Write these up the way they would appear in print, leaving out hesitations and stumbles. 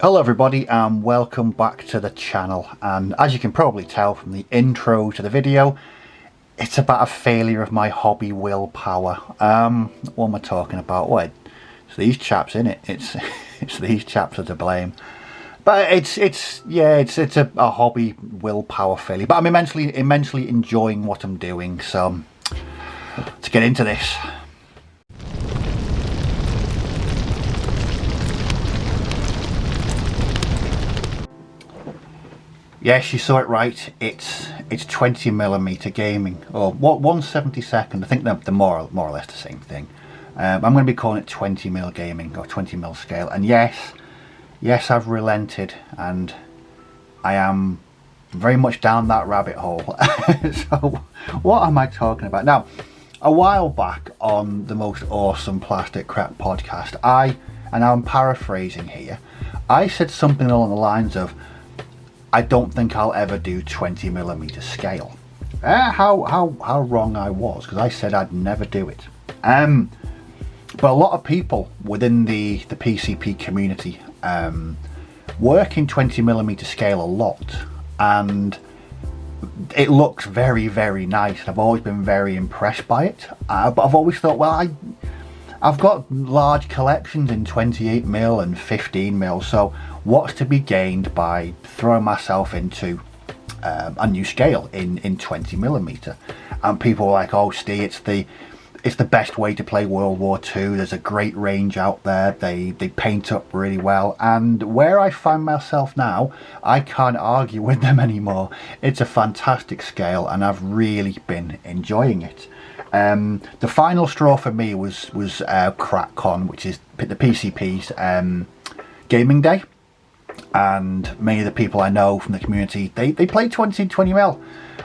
Hello everybody and welcome back to the channel, and as you can probably tell from the intro to the video, it's about a failure of my hobby willpower. What am I talking about? Well, it's these chaps, in it. It's these chaps are to blame. But it's a hobby willpower failure. But I'm immensely enjoying what I'm doing, so let's get into this. Yes, you saw it right. It's 20mm gaming, or what, 1/72. I think they're more or less the same thing. I'm going to be calling it 20mm gaming, or 20mm scale. And yes, I've relented, and I am very much down that rabbit hole. So, what am I talking about now? A while back on the Most Awesome Plastic Crap podcast, and I'm paraphrasing here, I said something along the lines of, I don't think I'll ever do 20mm scale. How wrong I was, because I said I'd never do it. But a lot of people within the PCP community work in 20mm scale a lot, and it looks very nice. I've always been very impressed by it, but I've always thought, well, I've got large collections in 28mm and 15mm, so what's to be gained by throwing myself into a new scale in 20mm? And people are like, oh Steve, it's the best way to play World War II. There's a great range out there. They paint up really well, and where I find myself now, I can't argue with them anymore. It's a fantastic scale, and I've really been enjoying it. The final straw for me was CrackCon, which is the PCP's gaming day, and many of the people I know from the community, they play 20mm,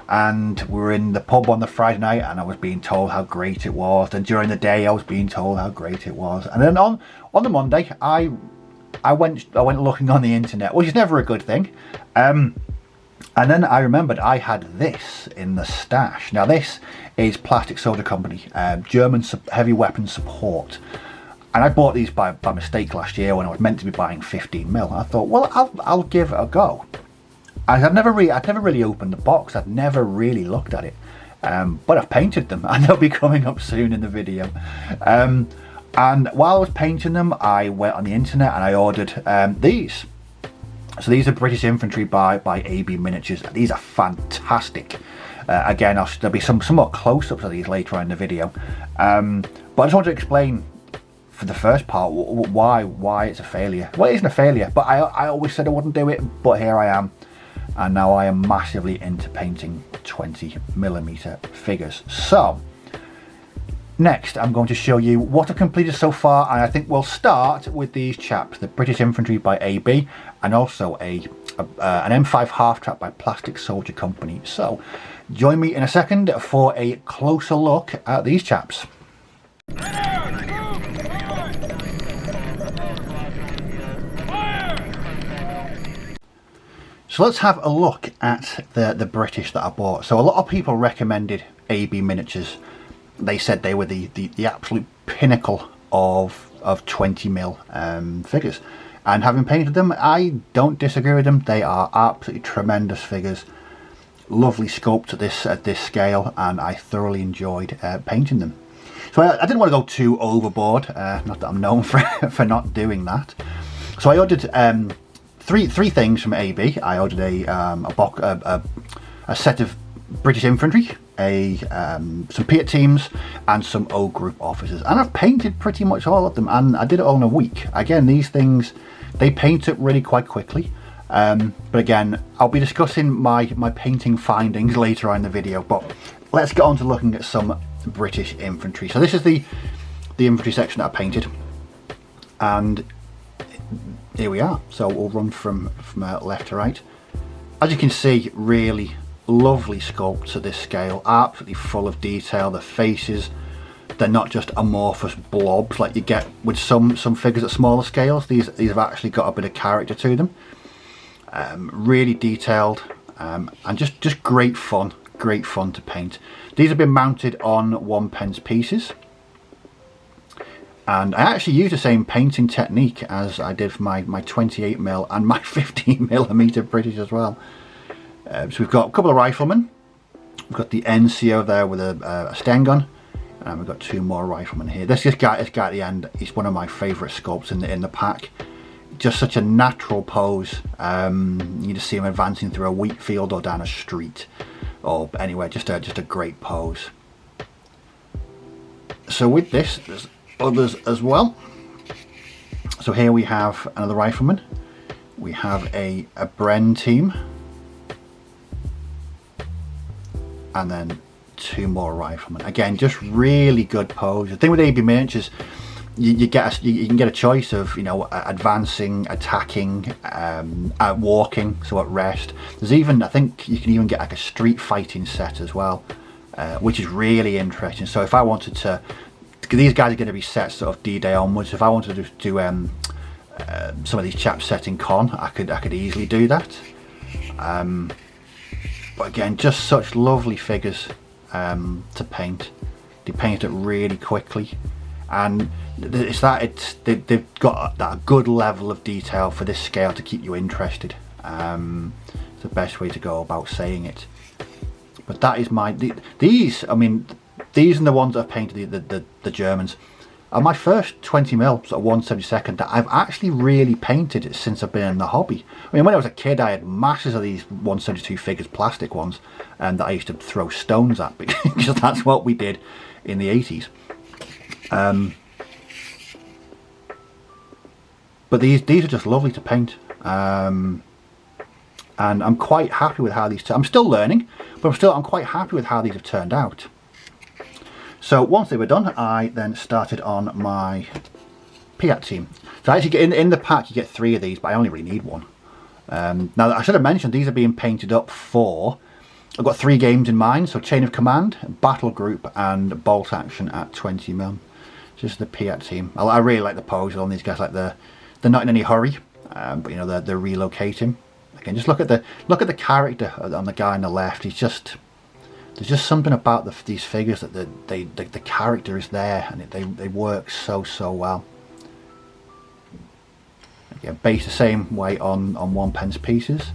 and we were in the pub on the Friday night, and I was being told how great it was, and during the day I was being told how great it was, and then on the Monday I went looking on the internet, which is never a good thing. And then I remembered I had this in the stash. Now this is Plastic Soldier Company, German heavy weapon support. And I bought these by mistake last year when I was meant to be buying 15mm. I thought, well, I'll give it a go. I'd never really opened the box. I'd never really looked at it. But I've painted them, and they'll be coming up soon in the video. And while I was painting them, I went on the internet and I ordered these. So these are British Infantry by AB Miniatures. These are fantastic. Again, there'll be some somewhat close-ups of these later on in the video. But I just want to explain for the first part why it's a failure. Well, it isn't a failure, but I always said I wouldn't do it, but here I am. And now I am massively into painting 20mm figures. So, next I'm going to show you what I've completed so far, and I think we'll start with these chaps, the British Infantry by AB, and also an M5 half-track by Plastic Soldier Company. So join me in a second for a closer look at these chaps. So let's have a look at the British that I bought. So a lot of people recommended AB Miniatures. They said they were the absolute pinnacle of 20mm figures, and having painted them, I don't disagree with them. They are absolutely tremendous figures, lovely sculpt at this scale, and I thoroughly enjoyed painting them. So I didn't want to go too overboard, not that I'm known for not doing that. So I ordered three things from AB. I ordered a set of British Infantry, some Piat teams, and some O Group officers, and I've painted pretty much all of them, and I did it all in a week. Again, these things, they paint up really quite quickly, but again, I'll be discussing my painting findings later on in the video. But let's get on to looking at some British Infantry. So this is the infantry section that I painted, and here we are. So we'll run from left to right. As you can see, really lovely sculpts at this scale, absolutely full of detail. The faces, they're not just amorphous blobs like you get with some figures at smaller scales. These have actually got a bit of character to them. Really detailed, and just great fun to paint. These have been mounted on 1p pieces. And I actually use the same painting technique as I did for my 28mm and my 15mm British as well. So we've got a couple of riflemen. We've got the NCO there with a Sten gun, and we've got 2 more riflemen here. This guy at the end, he's one of my favourite sculpts in the pack. Just such a natural pose. You just see him advancing through a wheat field or down a street or anywhere. Just a great pose. So with this, there's others as well. So here we have another rifleman. We have a Bren team, and then 2 more riflemen. Again, just really good pose. The thing with AB miniatures, you can get a choice of, you know, advancing, attacking, walking, so at rest. There's even, I think you can even get like a street fighting set as well, which is really interesting. So if I wanted to, these guys are going to be set sort of D-Day onwards. If I wanted to do some of these chaps set in con, I could easily do that. But again, just such lovely figures to paint. They paint it really quickly, and they've got that good level of detail for this scale to keep you interested. It's the best way to go about saying it. But that is these. I mean, these are the ones that I've painted, the Germans, are my first 20mm, sort of 1/72 that I've actually really painted since I've been in the hobby. I mean, when I was a kid, I had masses of these 1/72 figures, plastic ones, that I used to throw stones at because that's what we did in the 80s. But these are just lovely to paint, and I'm quite happy with how these. I'm still learning, but I'm quite happy with how these have turned out. So once they were done, I then started on my Piat team. So I actually get in the pack, you get 3 of these, but I only really need 1. Now I should have mentioned these are being painted up for. I've got 3 games in mind, so Chain of Command, Battle Group, and Bolt Action at 20mm. Just the Piat team. I really like the pose on these guys. Like they're not in any hurry, but you know they're relocating. Again, just look at the character on the guy on the left. He's just. There's just something about these figures that the character is there, and they work so well. Again, based the same way on 1p pieces,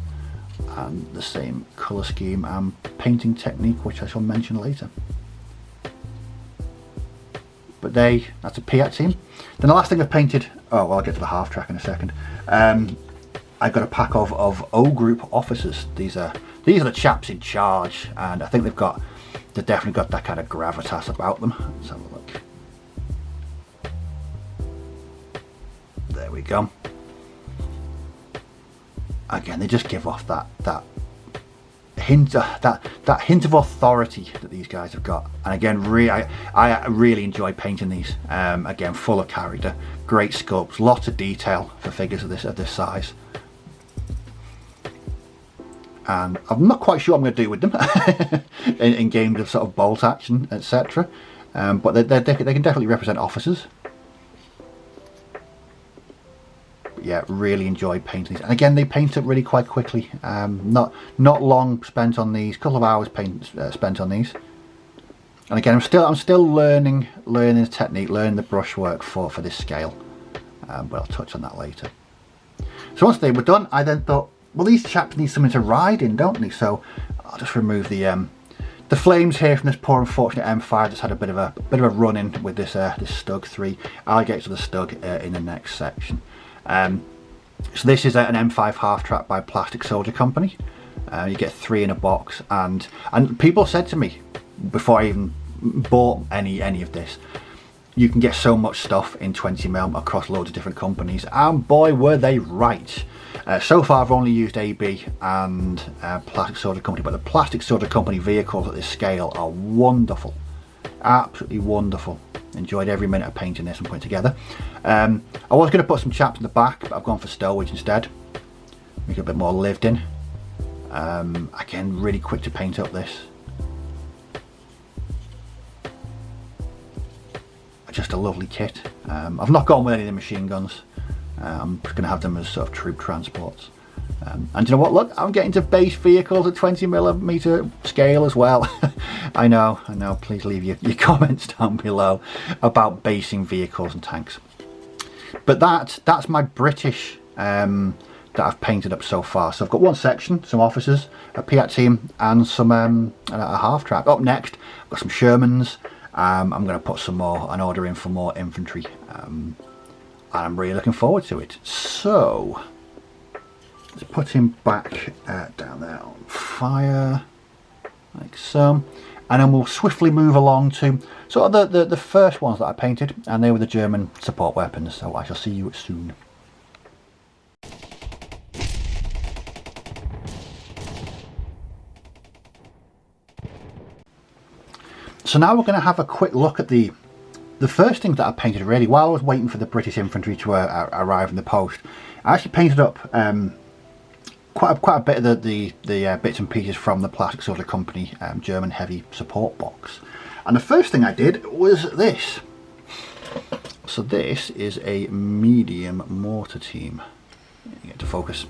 and the same colour scheme and painting technique, which I shall mention later. But that's a Piat team. Then the last thing I've painted, oh well, I'll get to the half track in a second. I got a pack of O group officers. These are the chaps in charge, and I think they've definitely got that kind of gravitas about them. Let's have a look. There we go. Again, they just give off that hint of authority that these guys have got. And again, I really enjoy painting these. Again, full of character, great sculpts, lots of detail for figures of this size. And I'm not quite sure what I'm going to do with them in games of sort of bolt action, etc. But they can definitely represent officers. But yeah, really enjoy painting these. And again, they paint up really quite quickly. Not long spent on these. Couple of hours spent on these. And again, I'm still learning the technique, learning the brushwork for this scale. But I'll touch on that later. So once they were done, I then thought, well, these chaps need something to ride in, don't they? So I'll just remove the flames here from this poor unfortunate M5 that's had a bit of a run in with this Stug 3. I'll get to the Stug in the next section. So this is an M5 half track by Plastic Soldier Company. You get 3 in a box, and people said to me before I even bought any of this, you can get so much stuff in 20mm across loads of different companies, and boy were they right. So far I've only used AB and Plastic Soldier Company, but the Plastic Soldier Company vehicles at this scale are wonderful, absolutely wonderful. Enjoyed every minute of painting this and putting it together. I was going to put some chaps in the back, but I've gone for stowage instead, make it a bit more lived in. Again, really quick to paint up this. Just a lovely kit. I've not gone with any of the machine guns. I'm just going to have them as sort of troop transports. And you know what, look, I'm getting to base vehicles at 20mm scale as well. I know, please leave your comments down below about basing vehicles and tanks. But that's my British that I've painted up so far. So I've got one section, some officers, a Piat team, and some a half track. Up next, I've got some Shermans. I'm going to put an order in for more infantry, and I'm really looking forward to it. So let's put him back down there on fire, like so, and then we'll swiftly move along to sort of the first ones that I painted, and they were the German support weapons. So I shall see you soon. So now we're going to have a quick look at the first thing that I painted really while I was waiting for the British infantry to arrive in the post. I actually painted up quite a bit of the bits and pieces from the Plastic Soldier Company German heavy support box. And the first thing I did was this. So this is a medium mortar team. Get to focus.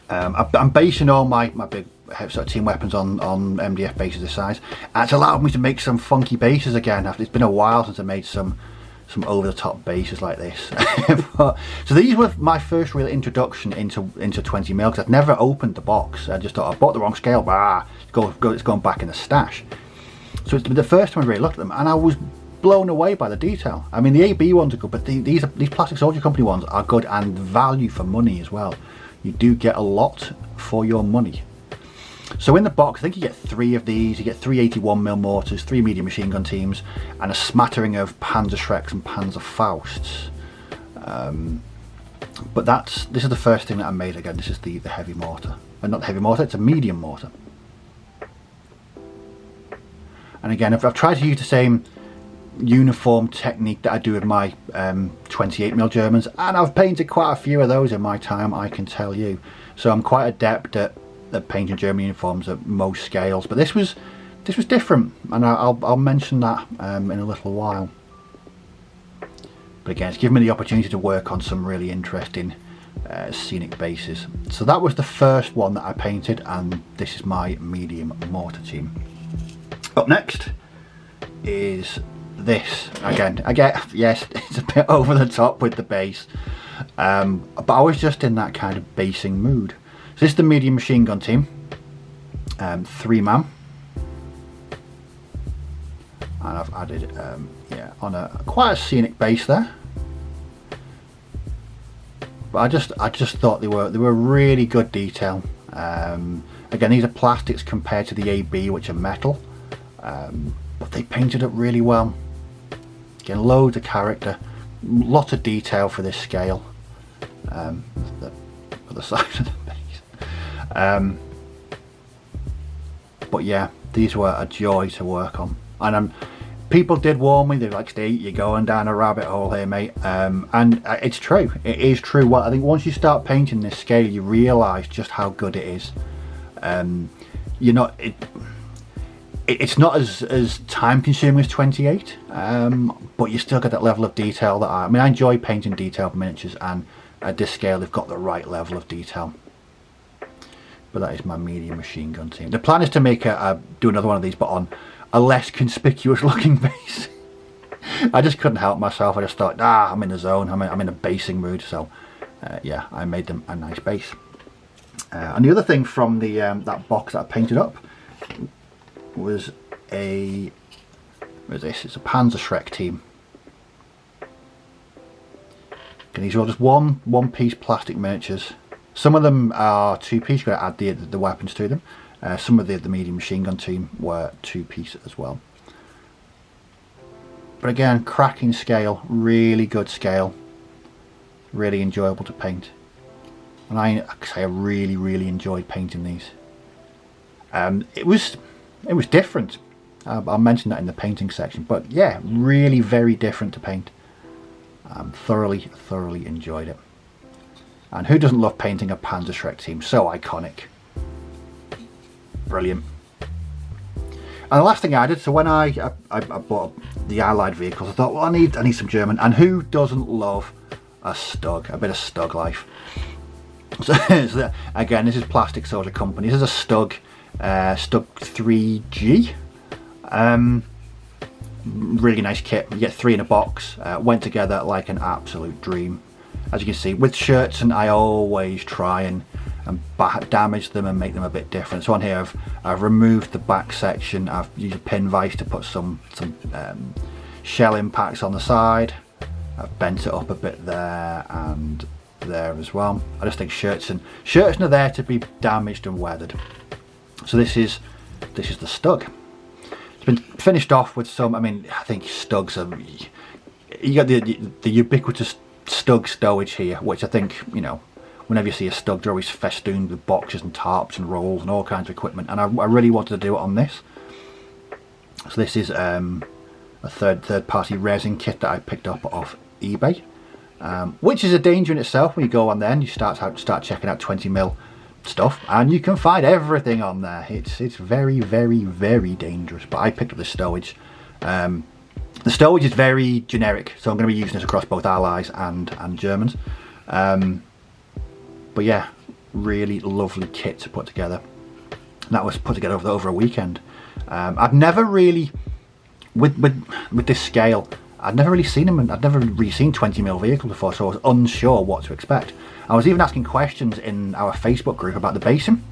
I'm basing all my big sort of team weapons on MDF bases this size, and it's allowed me to make some funky bases again. It's been a while since I made some over-the-top bases like this. So these were my first real introduction into 20mm, because I'd never opened the box. I just thought I bought the wrong scale, it's going back in the stash. So it's the first time I really looked at them, and I was blown away by the detail. I mean, the AB ones are good, but these Plastic Soldier Company ones are good, and value for money as well. You do get a lot for your money. So in the box, I think you get 3 of these. You get 3 81mm mortars, 3 medium machine gun teams, and a smattering of Panzerschrecks and Panzerfausts. But this is the first thing that I made. Again, this is the heavy mortar. Not the heavy mortar, it's a medium mortar. And again, I've tried to use the same uniform technique that I do with my 28mm Germans, and I've painted quite a few of those in my time, I can tell you. So I'm quite adept at painting German uniforms at most scales, but this was different, and I'll mention that in a little while. But again, it's given me the opportunity to work on some really interesting scenic bases. So that was the first one that I painted, and this is my medium mortar team. Up next is this. Again, yes, it's a bit over the top with the base, but I was just in that kind of basing mood. So this is the medium machine gun team, 3-man, and I've added on quite a scenic base there. But I just thought they were really good detail. Again, these are plastics compared to the AB, which are metal, but they painted it really well. Again, loads of character, lots of detail for this scale. The other side of the base. But yeah, these were a joy to work on, and people did warn me. They're like, "Steve, you're going down a rabbit hole here, mate," and it's true. It is true. Well, I think once you start painting this scale, you realise just how good it is. It's not as time consuming as 28, but you still get that level of detail that I enjoy painting detailed miniatures, and at this scale they've got the right level of detail. But that is my medium machine gun team. The plan is to make do another one of these, but on a less conspicuous looking base. I just couldn't help myself. I just thought, I'm in the zone. I'm in a basing mood. So yeah, I made them a nice base. And the other thing from the that box that I painted up was it's a Panzerschreck team. And these are all just one piece plastic miniatures. Some of them are 2-piece, you've got to add the weapons to them. Some of the medium machine gun team were 2-piece as well. But again, cracking scale, really good scale, really enjoyable to paint. And I really enjoyed painting these. It was different. I'll mention that in the painting section. But yeah, really very different to paint. Thoroughly enjoyed it. And who doesn't love painting a Panzerschreck team? So iconic. Brilliant. And the last thing I did, so when I bought the Allied vehicles, I thought, well, I need some German. And who doesn't love a Stug, a bit of Stug life? So again, this is Plastic Soldier Company. This is a Stug, Stug 3G. Really nice kit. You get 3 in a box. Went together like an absolute dream. As you can see, with shirts, and I always try and damage them and make them a bit different. So on here, I've removed the back section. I've used a pin vise to put some shell impacts on the side. I've bent it up a bit there and there as well. I just think shirts are there to be damaged and weathered. So this is the Stug. It's been finished off with some. I mean, I think Stugs are. You got the ubiquitous Stug stowage here, which I think, you know, whenever you see a Stug, they're always festooned with boxes and tarps and rolls and all kinds of equipment. And I really wanted to do it on this. So this is a third party resin kit that I picked up off eBay, which is a danger in itself when you go on there and you start checking out 20mm stuff, and you can find everything on there. It's very, very, very dangerous. But I picked up the stowage. The stowage is very generic, so I'm going to be using this across both Allies and Germans. But yeah, really lovely kit to put together. And that was put together over a weekend. I've never really, with this scale, I'd never really seen them, and I'd never really seen 20mm vehicles before, so I was unsure what to expect. I was even asking questions in our Facebook group about the basing,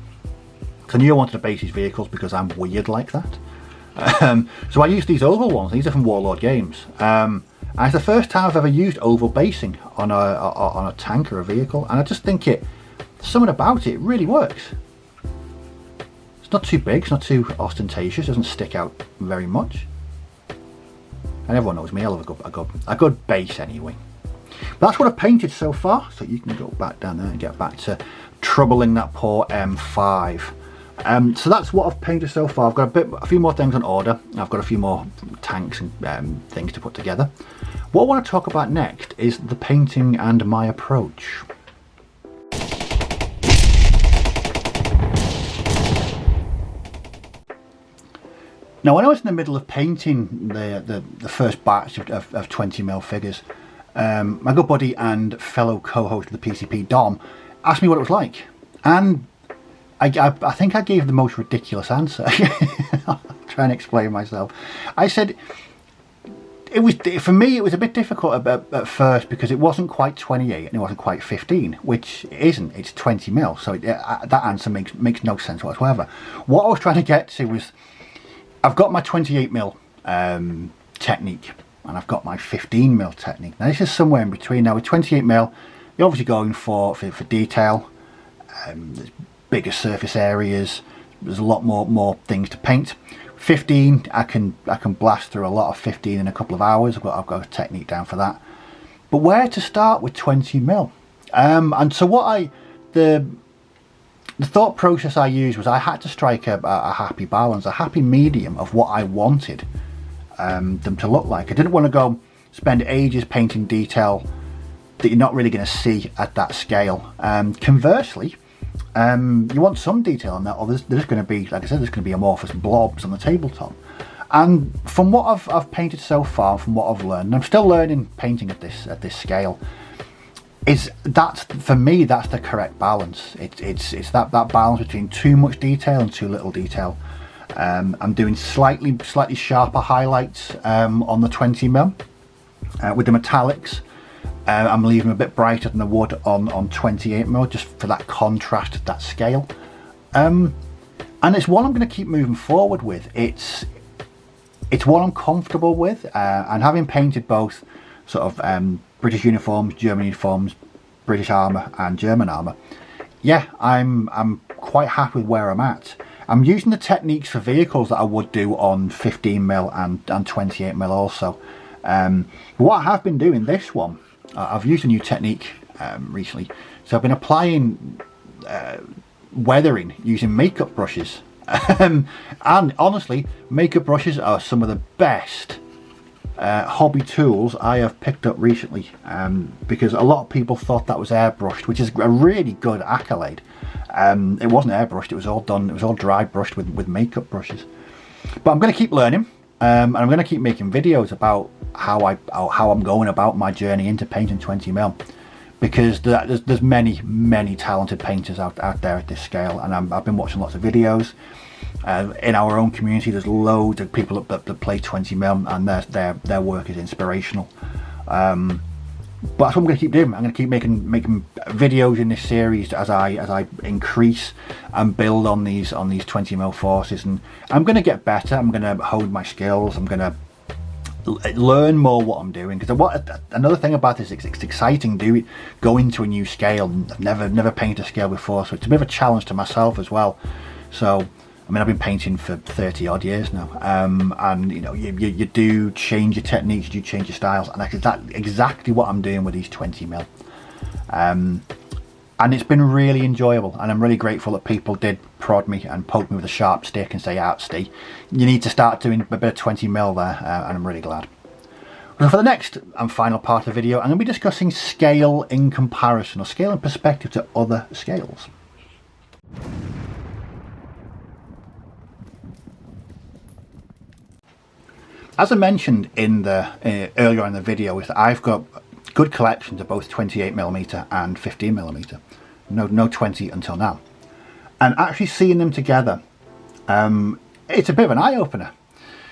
because I knew I wanted to base these vehicles because I'm weird like that. So I used these oval ones. These are from Warlord Games. And it's the first time I've ever used oval basing on a tank or a vehicle, and I just think something about it really works. It's not too big, it's not too ostentatious, doesn't stick out very much. And everyone knows me, I love a good base anyway. But that's what I've painted so far, so you can go back down there and get back to troubling that poor M5. So that's what I've painted so far. I've got a few more things on order. I've got a few more tanks and things to put together. What I want to talk about next is the painting and my approach. Now, when I was in the middle of painting the first batch of 20mm figures, my good buddy and fellow co-host of the PCP, Dom, asked me what it was like. And I think I gave the most ridiculous answer. I'll try and explain myself. I said, for me, it was a bit difficult at first because it wasn't quite 28 and it wasn't quite 15, which it isn't, it's 20mm. So that answer makes no sense whatsoever. What I was trying to get to was, I've got my 28mm technique and I've got my 15mm technique. Now this is somewhere in between. Now with 28mm, you're obviously going for detail. There's bigger surface areas. There's a lot more things to paint. 15, I can blast through a lot of 15 in a couple of hours. I've got a technique down for that. But where to start with 20mm? And so the thought process I used was I had to strike a happy balance, a happy medium of what I wanted them to look like. I didn't want to go spend ages painting detail that you're not really going to see at that scale. Conversely, you want some detail on that, or there's going to be, like I said, there's going to be amorphous blobs on the tabletop. And from what I've painted so far, from what I've learned, and I'm still learning painting at this scale, for me that's the correct balance. It's that balance between too much detail and too little detail. I'm doing slightly sharper highlights on the 20mm with the metallics. I'm leaving them a bit brighter than the wood on 28mm, just for that contrast, that scale. And it's one I'm going to keep moving forward with. It's what I'm comfortable with, and having painted both sort of British uniforms, German uniforms, British armour and German armour, yeah, I'm quite happy with where I'm at. I'm using the techniques for vehicles that I would do on 15mm and 28mm also. What I have been doing this one, I've used a new technique recently. So I've been applying weathering using makeup brushes. And honestly, makeup brushes are some of the best hobby tools I have picked up recently, because a lot of people thought that was airbrushed, which is a really good accolade. It wasn't airbrushed, it was all dry brushed with makeup brushes. But I'm going to keep learning, and I'm going to keep making videos about how I'm going about my journey into painting 20mm, because there's many talented painters out there at this scale, and I've been watching lots of videos. In our own community, there's loads of people that play 20mm, and their work is inspirational. But that's what I'm going to keep doing. I'm going to keep making videos in this series as I increase and build on these 20mm forces, and I'm going to get better. I'm going to hone my skills. I'm going to learn more what I'm doing, because another thing about this is it's exciting going into a new scale. I've never painted a scale before, so it's a bit of a challenge to myself as well. So I mean, I've been painting for 30 odd years now, and you know, you do change your techniques, you do change your styles, and that's exactly what I'm doing with these 20mm. And it's been really enjoyable, and I'm really grateful that people did prod me and poke me with a sharp stick and say, "Out, Steve, you need to start doing a bit of 20mm there," and I'm really glad. So for the next and final part of the video, I'm going to be discussing scale in comparison, or scale in perspective to other scales. As I mentioned in the earlier in the video, is that I've got good collections of both 28mm and 15mm. No 20 until now, and actually seeing them together, it's a bit of an eye-opener.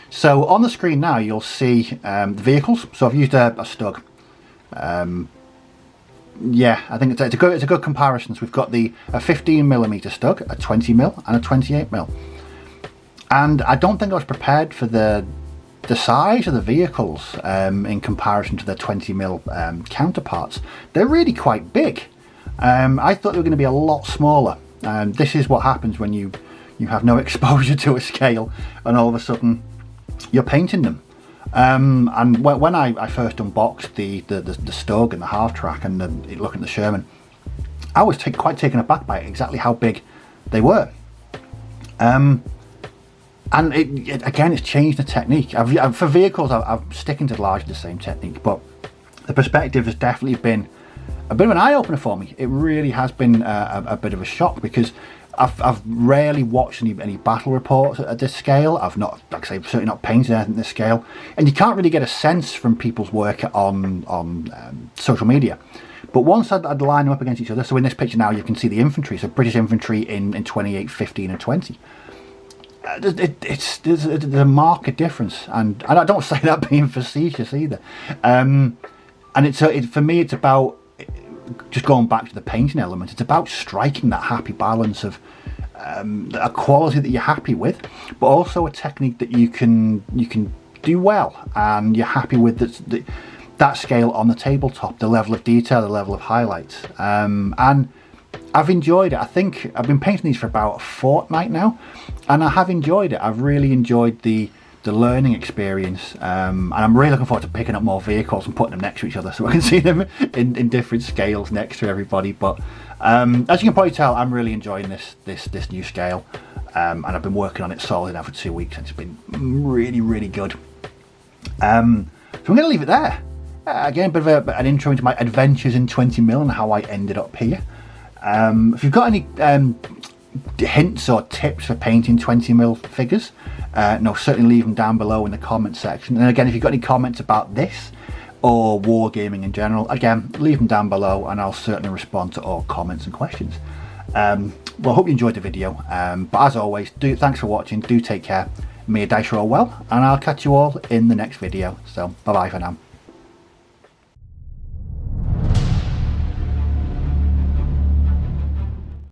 So on the screen now, you'll see the vehicles. So I've used a Stug. Yeah, I think it's a good comparison. So we've got a 15mm Stug, a 20mm, and a 28mm. And I don't think I was prepared for the size of the vehicles in comparison to the 20mm counterparts. They're really quite big. I thought they were going to be a lot smaller. This is what happens when you have no exposure to a scale, and all of a sudden you're painting them. And when I first unboxed the Stug and the half track and looking at the Sherman, I was quite taken aback by exactly how big they were. And again, it's changed the technique. For vehicles, I'm sticking to largely the same technique, but the perspective has definitely been a bit of an eye-opener for me. It really has been a bit of a shock, because I've rarely watched any battle reports at this scale. I've not, like I say, certainly not painted anything at this scale, and you can't really get a sense from people's work on social media. But once I'd line them up against each other, so in this picture now you can see the infantry, so British infantry in 28, 15 and 20. There's a marked difference, and I don't say that being facetious either. And for me, it's about, just going back to the painting element, it's about striking that happy balance of a quality that you're happy with, but also a technique that you can do well, and you're happy with that scale on the tabletop, the level of detail, the level of highlights, and I've enjoyed it. I think I've been painting these for about a fortnight now, and I have enjoyed it. I've really enjoyed the learning experience, and I'm really looking forward to picking up more vehicles and putting them next to each other so I can see them in different scales next to everybody. But as you can probably tell, I'm really enjoying this new scale, and I've been working on it solid now for 2 weeks, and it's been really good. So I'm going to leave it there. Again, a bit of an intro into my adventures in 20mm and how I ended up here. If you've got any hints or tips for painting 20mm figures, certainly leave them down below in the comment section. And again, if you've got any comments about this or wargaming in general, again, leave them down below, and I'll certainly respond to all comments and questions. Well, I hope you enjoyed the video, but as always, thanks for watching, do take care, may your dice roll well, and I'll catch you all in the next video. So bye bye for now.